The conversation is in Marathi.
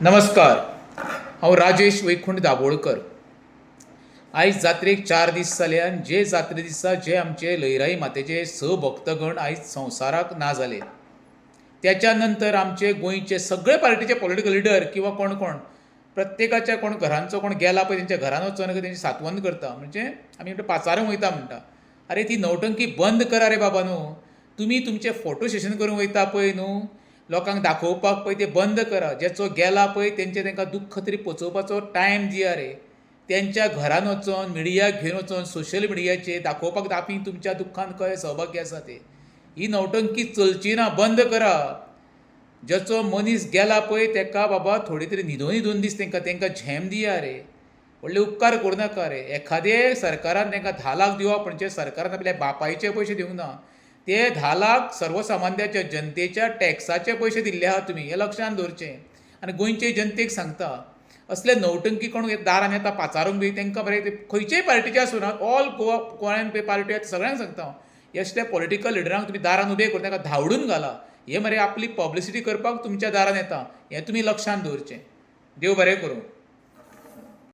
नमस्कार. हांव राजेश वैकुंठ दाबोळकर. आयज जात्रेक 4 दीस जाले आनी जे जात्रे दिसा जे आमचे लयराई मातेचे भक्तगण आयज संवसाराक ना जाले. त्याच्या नंतर आमचे गोंयचे सगळे पार्टीचे पॉलिटिकल लिडर किंवा कोण कोण प्रत्येकाच्या कोण घरांचो कोण गेला पळय तेंच्या घरान वचून तेंची सांत्वन करता. म्हणजे आमी म्हणटा पाचारूंक वयता म्हणटा. अरे ती नवटंकी बंद करा रे बाबा न्हू. तुमी तुमचे फोटो सेशन करूंक वयता पळय न्हू, लोकांक दाखोवपाक पळय ते बंद करा. जेचो गेला पळय तांकां दुख्ख तरी पचोवपाचो टायम दिया रे. तेंच्या घरान वचून मिडियाक घेवन वचून सोशल मिडियाचेर दाखोवपाक आमी तुमच्या दुख्खान कशे सहभागी आसा ते. ही नवटंकी चलची ना, बंद करा. जेचो मनीस गेला पळय ताका बाबा थोडी तरी न्हिदोनी 2 दीस तांकां झेम दिया रे. व्हडले उपकार करूं नाका रे. एखादे सरकारान तांकां 10 लाख दिवप म्हणजे सरकारान आपल्या बापायचे पयशे दिवंक ना. ते 10 लाख सर्वसामान्याच्या जनतेच्या टॅक्साचे पयशे दिल्ले आहात तुमी, हें लक्षांत दवरचें. आनी गोंयचे जनतेक सांगता, असले नवटंकी कोण दारान येता पाचारूंक बी तांकां बरें खंयचेय पार्टीचे आसूं ना, ऑल गोंयान पार्टी आसा सगळ्यांक सांगता हांव, असल्या पॉलिटिकल लिडरांक तुमी दारान उबे करून तांकां धांवडून घाला. हे मरे आपली पब्लिसिटी करपाक तुमच्या दारान येता, हें तुमी लक्षांत दवरचें. देव बरें करूं.